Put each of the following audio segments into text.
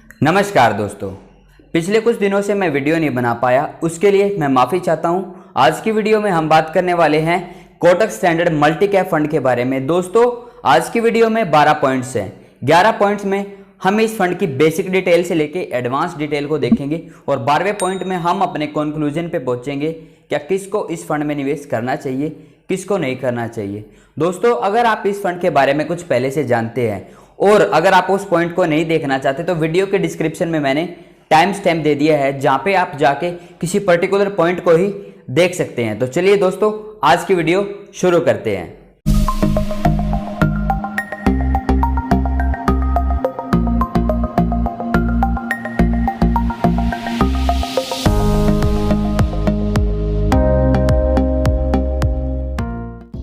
नमस्कार दोस्तों, पिछले कुछ दिनों से मैं वीडियो नहीं बना पाया, उसके लिए मैं माफ़ी चाहता हूं। आज की वीडियो में हम बात करने वाले हैं Kotak standard multi cap fund के बारे में। दोस्तों, आज की वीडियो में 12 पॉइंट्स हैं। 11 पॉइंट्स में हम इस फंड की बेसिक डिटेल से लेके एडवांस डिटेल को देखेंगे और 12वें पॉइंट में हम अपने कंक्लूजन पे पहुंचेंगे क्या किसको इस फंड में निवेश करना चाहिए, किसको नहीं करना चाहिए। दोस्तों, अगर आप इस फंड के बारे में कुछ पहले से जानते हैं और अगर आप उस पॉइंट को नहीं देखना चाहते तो वीडियो के डिस्क्रिप्शन में मैंने टाइम स्टैम्प दे दिया है, जहां पे आप जाके किसी पर्टिकुलर पॉइंट को ही देख सकते हैं। तो चलिए दोस्तों, आज की वीडियो शुरू करते हैं।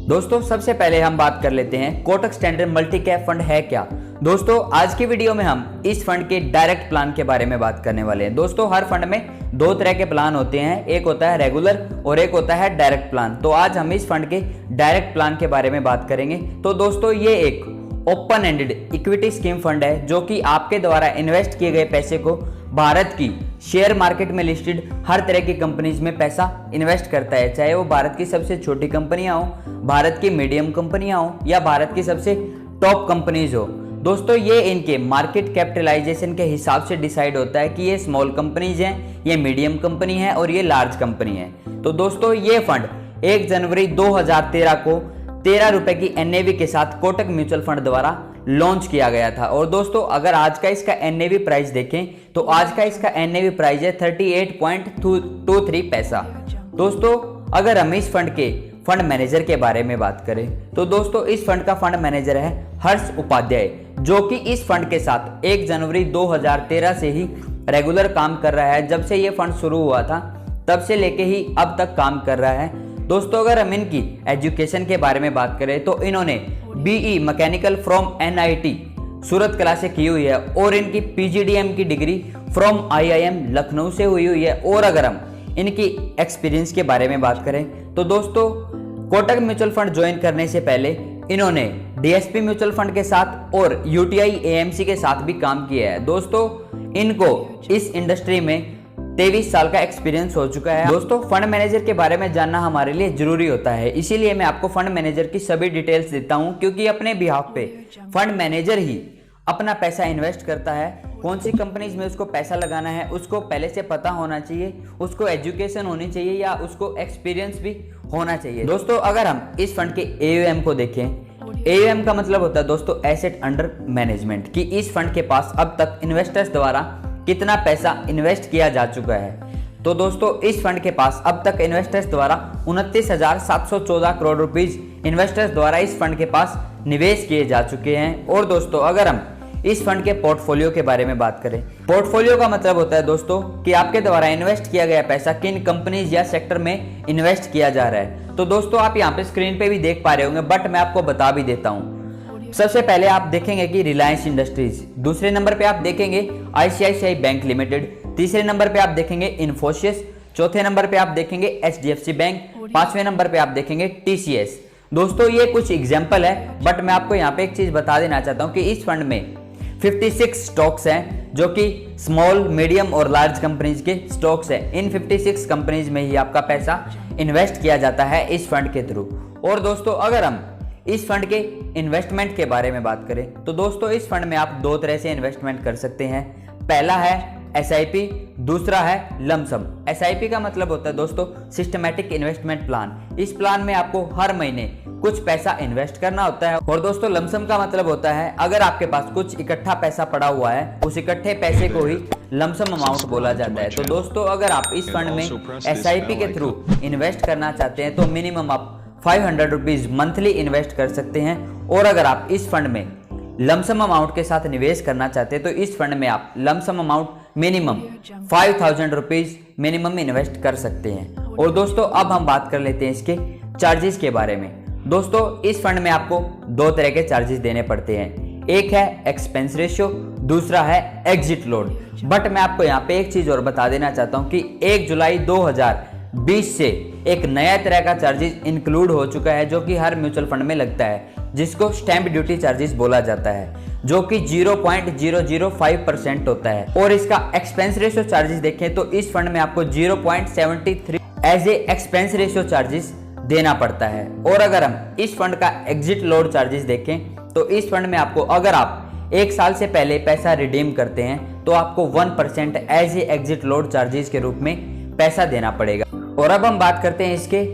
दोस्तों, सबसे पहले हम बात कर लेते हैं Kotak standard multi cap fund है क्या। दोस्तों, आज की वीडियो में हम इस फंड के डायरेक्ट प्लान के बारे में बात करने वाले हैं। दोस्तों, हर फंड में दो तरह के प्लान होते हैं, एक होता है रेगुलर और एक होता है डायरेक्ट प्लान। तो आज हम इस फंड के डायरेक्ट प्लान के बारे में बात करेंगे। तो दोस्तों, ये एक open ended equity scheme fund है जो कि आपके द्वारा इन्वेस्ट किए गए पैसे को भारत की शेयर मार्केट में लिस्टेड हर तरह की कंपनीज में पैसा इन्वेस्ट करता है, चाहे वो भारत की सबसे छोटी कंपनियां हो, भारत की मीडियम कंपनियां हो या भारत की सबसे टॉप कंपनीज हो। दोस्तों, ये इनके मार्केट कैपिटलाइजेशन के हिसाब से डिसाइड होता है कि ये स्मॉल कंपनीज हैं, ये मीडियम कंपनी है और ये लार्ज कंपनी है। तो दोस्तों, ये फंड 1 जनवरी 2013 को 13 रुपए की एनएवी के साथ कोटक म्यूचुअल फंड द्वारा लॉन्च किया गया था। और दोस्तों, अगर आज का इसका एनएवी प्राइस देखें तो आज का इसका एनएवी प्राइस है 38.23 पैसा। दोस्तों, अगर हम इस फंड के फंड मैनेजर के बारे में बात करें तो दोस्तों, इस फंड का फंड मैनेजर है हर्ष उपाध्याय, जो कि इस फंड के साथ 1 जनवरी 2013 से ही रेगुलर काम कर रहा है। जब से ये फंड शुरू हुआ था तब से लेके ही अब तक काम कर रहा है। दोस्तों, अगर हम इनकी एजुकेशन के बारे में बात करें तो इन्होंने बीई मैकेनिकल फ्रॉम एनआईटी सूरत कला से की हुई है और इनकी पीजीडीएम की डिग्री फ्रॉम आईआईएम लखनऊ से हुई है। और अगर हम इनकी एक्सपीरियंस के बारे में बात करें तो दोस्तों, कोटक म्यूचुअल फंड ज्वाइन करने से पहले इन्होंने डीएसपी म्यूचुअल फंड के साथ और यूटीआई एएमसी के साथ भी काम किया है। दोस्तों, इनको इस इंडस्ट्री में 23 साल का एक्सपीरियंस हो चुका है। दोस्तों, फंड मैनेजर के बारे में जानना हमारे लिए जरूरी होता है, इसीलिए मैं आपको फंड मैनेजर की सभी डिटेल्स देता हूं, क्योंकि अपने बिहाफ पे फंड मैनेजर ही अपना पैसा इन्वेस्ट करता है। कौन सी कंपनीज में उसको पैसा लगाना है उसको पहले से पता होना चाहिए, उसको एजुकेशन होनी चाहिए या उसको एक्सपीरियंस भी होना चाहिए। दोस्तों, अगर हम इस फंड के एयूएम को देखें, एयूएम का मतलब होता है दोस्तों एसेट अंडर मैनेजमेंट, कि इस फंड के पास अब तक इन्वेस्टर्स द्वारा कितना पैसा इन्वेस्ट किया जा चुका है। तो दोस्तों, इस फंड के पास अब तक इन्वेस्टर्स द्वारा 29,714 करोड़ रुपीज इन्वेस्टर्स द्वारा इस फंड के पास निवेश किए जा चुके हैं। और दोस्तों, अगर हम इस फंड के पोर्टफोलियो के बारे में बात करें, पोर्टफोलियो का मतलब होता है दोस्तों कि आपके द्वारा इन्वेस्ट किया गया पैसा किन कंपनीज या सेक्टर में इन्वेस्ट किया जा रहा है। तो दोस्तों, आप यहाँ पे स्क्रीन पे भी देख पा रहे होंगे, बट मैं आपको बता भी देता हूँ। सबसे पहले आप देखेंगे कि रिलायंस इंडस्ट्रीज, दूसरे नंबर पे आप देखेंगे आईसीआईसीआई बैंक लिमिटेड, तीसरे नंबर पे आप देखेंगे इन्फोसिस, चौथे नंबर पे आप देखेंगे एचडीएफसी बैंक, पांचवें नंबर पे आप देखेंगे टीसीएस। दोस्तों, ये कुछ एग्जांपल है, बट मैं आपको यहाँ पे एक चीज बता देना चाहता हूँ कि इस फंड में 56 स्टॉक्स हैं जो कि स्मॉल, मीडियम और लार्ज कंपनीज के स्टॉक्स हैं। इन 56 कंपनीज में ही आपका पैसा इन्वेस्ट किया जाता है इस फंड के थ्रू। और दोस्तों, अगर हम इस फंड के इन्वेस्टमेंट के बारे में बात करें तो दोस्तों, इस फंड में आप दो तरह से इन्वेस्टमेंट कर सकते हैं। पहला है एसआईपी, दूसरा है लमसम। एसआईपी का मतलब होता है दोस्तों सिस्टमैटिक इन्वेस्टमेंट प्लान। इस प्लान में आपको हर महीने कुछ पैसा इन्वेस्ट करना होता है। और दोस्तों, लमसम का मतलब होता है अगर आपके पास कुछ इकट्ठा पैसा पड़ा हुआ है, उस इकट्ठे पैसे को ही लमसम अमाउंट बोला जाता है। तो दोस्तों, अगर आप इस फंड में एसआईपी के थ्रू इन्वेस्ट करना चाहते हैं तो मिनिमम आप 500 रुपीज मंथली इन्वेस्ट कर सकते हैं। और अगर आप इस फंड में लमसम अमाउंट के साथ निवेश करना चाहते हैं तो इस फंड में आप lump sum amount minimum 5,000 rupees minimum invest कर सकते हैं। और दोस्तों, अब हम बात कर लेते हैं इसके चार्जेस के बारे में। दोस्तों, इस फंड में आपको दो तरह के चार्जेस देने पड़ते हैं, एक है एक्सपेंस रेशियो, दूसरा है एग्जिट लोड। बट मैं आपको यहाँ पे एक चीज और बता देना चाहता हूँ कि 1 जुलाई 20 से एक नया तरह का चार्जेस इंक्लूड हो चुका है जो कि हर म्यूचुअल फंड में लगता है, जिसको स्टैंप ड्यूटी चार्जेस बोला जाता है, जो कि 0.005% होता है। और इसका एक्सपेंस रेशियो चार्जेस देखें तो इस फंड में आपको 0.73 as a expense ratio charges देना पड़ता है। और अगर हम इस फंड का एग्जिट लोड चार्जेस देखें तो इस फंड में आपको, अगर आप 1 साल से पहले पैसा रिडीम करते हैं तो आपको 1% as a exit load charges के रूप में पैसा देना पड़ेगा। और अब हम बात करते हैं इसके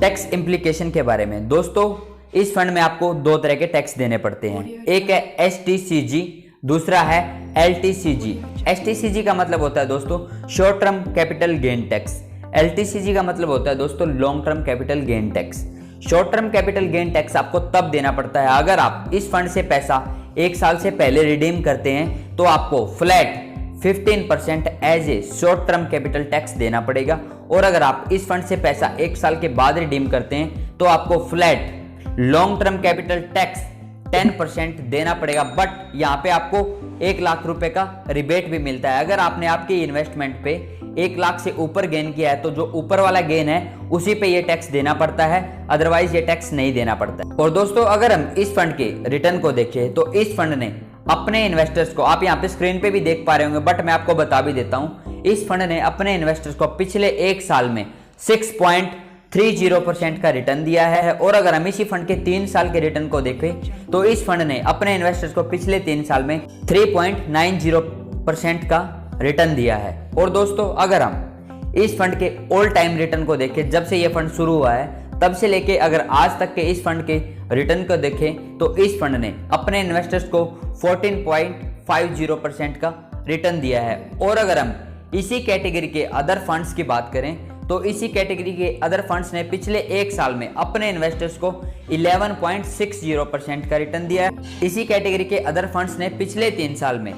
टैक्स इम्प्लीकेशन के बारे में। दोस्तों, इस फंड में आपको 2 तरह के टैक्स देने पड़ते हैं, एक है STCG, दूसरा है LTCG। STCG का मतलब होता है दोस्तों short term capital gain tax, LTCG का मतलब होता है दोस्तों long term capital gain tax. Short term capital gain tax आपको तब देना पड़ता है अगर आप इस फंड से पैसा 1 साल से पहले रिडीम करते हैं तो आपको flat 15% as a short term capital tax देना पड़ेगा। और अगर आप इस फंड से पैसा 1 साल के बाद रिडीम करते हैं तो आपको flat long term capital tax 10% देना पड़ेगा। बट यहाँ पे आपको 1 लाख रुपए का रिबेट भी मिलता है। अगर आपने आपकी इन्वेस्टमेंट पे 1 लाख से ऊपर गेन किया है तो जो ऊपर वाला गेन है उसी पे ये टैक्स देना पड़ता है, अदरवाइज ये टैक्स नहीं देना पड़ता है। और दोस्तों, अगर हम इस फंड के रिटर्न को देखें तो इस फंड ने अपने इन्वेस्टर्स को, आप यहाँ पे स्क्रीन पे भी देख पा रहे होंगे बट मैं आपको बता भी देता हूँ, इस फंड ने अपने इन्वेस्टर्स को पिछले 1 साल में 6.30% का रिटर्न दिया है। और अगर हम इसी फंड के 3 साल के रिटर्न को देखें तो इस फंड ने अपने इन्वेस्टर्स को पिछले 3 साल में 3.90% का रिटर्न दिया है। और दोस्तों, अगर हम इस फंड के ऑल टाइम रिटर्न को देखें, जब से ये फंड शुरू हुआ है तब से लेके अगर आज तक के इस फंड के रिटर्न को देखें तो इस फंड ने अपने इन्वेस्टर्स को 14.50% का रिटर्न दिया है। और अगर हम इसी कैटेगरी के अदर फंड्स की बात करें तो इसी कैटेगरी के अदर फंड्स ने पिछले 1 साल में अपने इन्वेस्टर्स को 11.60% का रिटर्न दिया है। इसी कैटेगरी के अदर फंड्स ने पिछले 3 साल में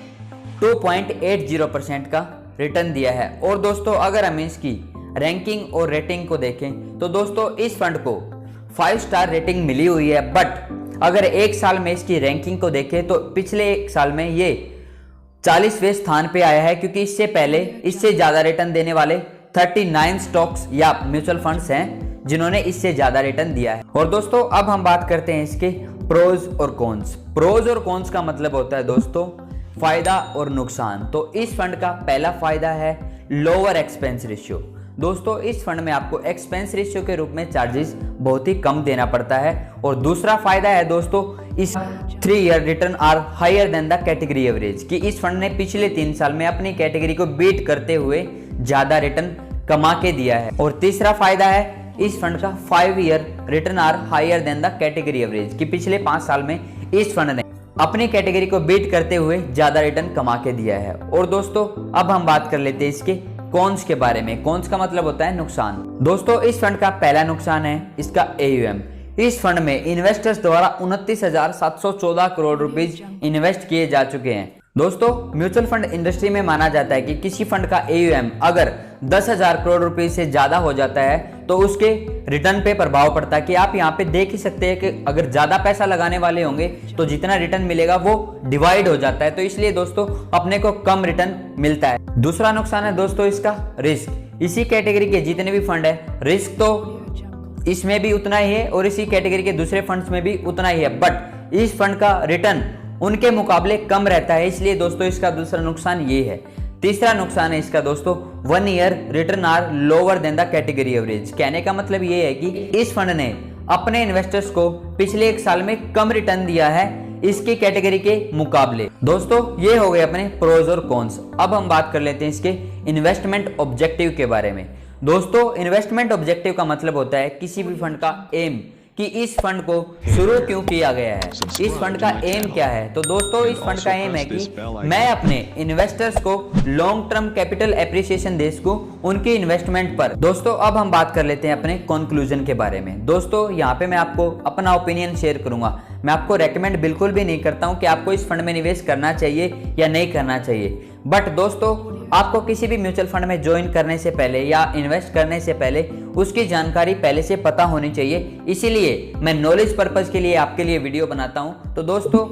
2.80% का रिटर्न दिया है। और दोस्तों, अगर हम इसकी रैंकिंग और रेटिंग को देखें तो दोस्तों इस फंड को 5 स्टार रेटिंग मिली हुई है। बट अगर 1 साल में इसकी रैंकिंग को देखें तो पिछले 1 साल में ये 40वें स्थान पे आया है, क्योंकि इससे पहले इससे ज्यादा रिटर्न देने वाले 39 स्टॉक्स या म्यूचुअल फंड्स हैं जिन्होंने इससे ज्यादा रिटर्न दिया है। और दोस्तों, अब हम बात करते हैं इसके प्रोज और कॉन्स। प्रोज और कॉन्स का मतलब होता है दोस्तों फायदा और नुकसान। तो इस फंड का पहला फायदा है लोअर एक्सपेंस रेशियो। दोस्तों, इस फंड में आपको एक्सपेंस रेशियो के रूप में चार्जेस बहुत ही कम देना पड़ता है। और दूसरा फायदा है दोस्तों, इस 3 year return are higher than the category average, कि इस फंड ने पिछले 3 साल में अपनी कैटेगरी को बीट करते हुए ज्यादा रिटर्न कमा के दिया है। और तीसरा फायदा है इस फंड का 5 year return are higher than the category average, कि पिछले 5 साल में इस फंड ने अपनी कैटेगरी को बीट करते हुए ज्यादा रिटर्न कमा के दिया है। और दोस्तों, अब हम बात कर लेते हैं इसके कॉन्स के बारे में। कॉन्स का मतलब होता है नुकसान। दोस्तों, इस फंड का पहला नुकसान है इसका AUM। इस फंड में इन्वेस्टर्स द्वारा 29,714 करोड़ रुपीज इन्वेस्ट किए जा चुके हैं। दोस्तों, म्यूचुअल फंड इंडस्ट्री में माना जाता है कि किसी फंड का AUM अगर 10,000 करोड़ रुपए से ज्यादा हो जाता है तो उसके रिटर्न पे प्रभाव पड़ता है। कि आप यहाँ पे देख ही सकते हैं कि अगर ज्यादा पैसा लगाने वाले होंगे तो जितना रिटर्न मिलेगा वो डिवाइड हो जाता है। तो इसलिए दोस्तों अपने को कम रिटर्न मिलता है। दूसरा नुकसान है दोस्तों इसका रिस्क। इसी कैटेगरी के जितने भी फंड है, रिस्क तो इसमें भी उतना ही है और इसी कैटेगरी के दूसरे फंड्स में भी उतना ही है, बट इस फंड का रिटर्न उनके मुकाबले कम रहता है। इसलिए दोस्तों इसका दूसरा नुकसान ये है। तीसरा नुकसान है इसका दोस्तों 1 year return are lower than the category average. कहने का मतलब ये है कि इस फंड ने अपने इन्वेस्टर्स को पिछले 1 साल में कम रिटर्न दिया है इसकी कैटेगरी के मुकाबले। दोस्तों, ये हो गए अपने प्रोज और कॉन्स। अब हम बात कर लेते हैं इसके इन्वेस्टमेंट ऑब्जेक्टिव के बारे में। दोस्तों, इन्वेस्टमेंट ऑब्जेक्टिव का मतलब होता है किसी भी फंड का एम, कि इस फंड को शुरू क्यों किया गया है, इस फंड का एम क्या है। तो दोस्तों इस फंड का एम है कि मैं अपने इन्वेस्टर्स को लॉन्ग टर्म कैपिटल एप्रिसिएशन दे सकूं उनकी इन्वेस्टमेंट पर। दोस्तों, अब हम बात कर लेते हैं अपने कंक्लूजन के बारे में। दोस्तों, यहाँ पे मैं आपको अपना ओपिनियन शेयर करूंगा। मैं आपको रेकमेंड बिल्कुल भी नहीं करता हूं कि आपको इस फंड में निवेश करना चाहिए या नहीं करना चाहिए, बट दोस्तों आपको किसी भी म्यूचुअल फंड में ज्वाइन करने से पहले या इन्वेस्ट करने से पहले उसकी जानकारी पहले से पता होनी चाहिए। इसीलिए मैं नॉलेज पर्पस के लिए आपके लिए वीडियो बनाता हूं। तो दोस्तों,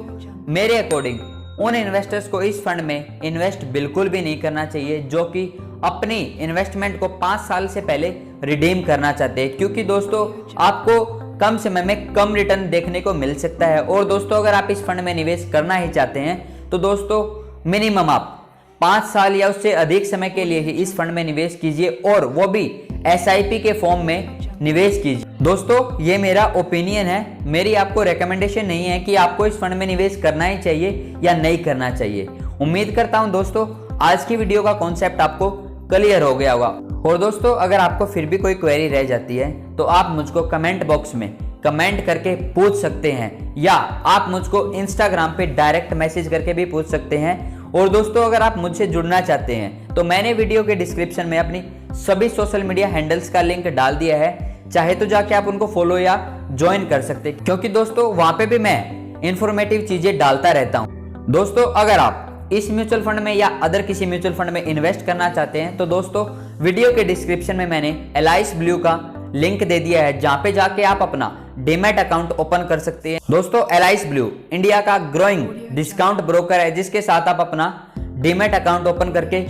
मेरे अकॉर्डिंग उन इन्वेस्टर्स को इस फंड में इन्वेस्ट बिल्कुल भी नहीं करना चाहिए जो कि अपनी इन्वेस्टमेंट को 5 साल से पहले रिडीम करना चाहते हैं, क्योंकि दोस्तों आपको कम समय में कम रिटर्न देखने को मिल सकता है। और दोस्तों अगर आप इस फंड में निवेश करना ही चाहते हैं तो दोस्तों मिनिमम आप 5 साल या उससे अधिक समय के लिए ही इस फंड में निवेश कीजिए, और वो भी SIP के फॉर्म में निवेश कीजिए। दोस्तों ये मेरा ओपिनियन है, मेरी आपको रिकमेंडेशन नहीं है कि आपको इस फंड में निवेश करना ही चाहिए या नहीं करना चाहिए। उम्मीद करता हूं दोस्तों आज की वीडियो का कॉन्सेप्ट आपको क्लियर हो गया होगा। और दोस्तों अगर आपको फिर भी कोई क्वेरी रह जाती है तो आप मुझको कमेंट बॉक्स में कमेंट करके पूछ सकते हैं, या आप मुझको इंस्टाग्राम पे डायरेक्ट मैसेज करके भी पूछ सकते हैं। और दोस्तों अगर आप मुझसे जुड़ना चाहते हैं तो मैंने वीडियो के डिस्क्रिप्शन में अपनी सभी सोशल मीडिया हैंडल्स का लिंक डाल दिया है, चाहे तो जाके आप उनको फॉलो या ज्वाइन कर सकते हैं, क्योंकि दोस्तों वहां पे भी मैं इंफॉर्मेटिव चीजें डालता रहता हूं। दोस्तों अगर आप इस म्यूचुअल फंड में या अदर किसी म्यूचुअल फंड में इन्वेस्ट करना चाहते हैं तो दोस्तों वीडियो के डिस्क्रिप्शन में मैंने एलाइस ब्लू का लिंक दे दिया है, जहां पे जाके आप अपना डीमैट अकाउंट ओपन कर सकते हैं। दोस्तों एलाइस ब्लू इंडिया का ग्रोइंग डिस्काउंट ब्रोकर है, जिसके साथ आप अपना डीमैट अकाउंट ओपन करके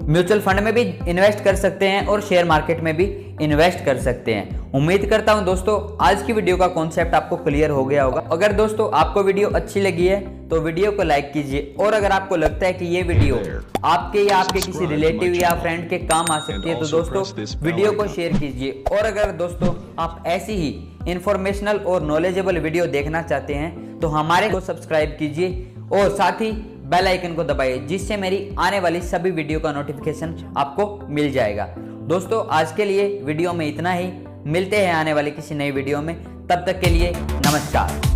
म्यूचुअल फंड में भी इन्वेस्ट कर सकते हैं और शेयर मार्केट में भी इन्वेस्ट कर सकते हैं। उम्मीद करता हूं दोस्तों आज की वीडियो का कॉन्सेप्ट आपको क्लियर हो गया होगा। अगर दोस्तों आपको वीडियो अच्छी लगी है तो वीडियो को लाइक कीजिए, और अगर आपको लगता है कि ये वीडियो आपके या आपके किसी रिलेटिव या फ्रेंड के काम आ सकती है तो दोस्तों वीडियो को शेयर कीजिए। और अगर दोस्तों आप ऐसी ही इंफॉर्मेशनल और नॉलेजेबल वीडियो देखना चाहते हैं तो हमारे को सब्सक्राइब कीजिए और साथ ही बेल आइकन को दबाइए, जिससे मेरी आने वाली सभी वीडियो का नोटिफिकेशन आपको मिल जाएगा। दोस्तों आज के लिए वीडियो में इतना ही, मिलते हैं आने वाली किसी नई वीडियो में, तब तक के लिए नमस्कार।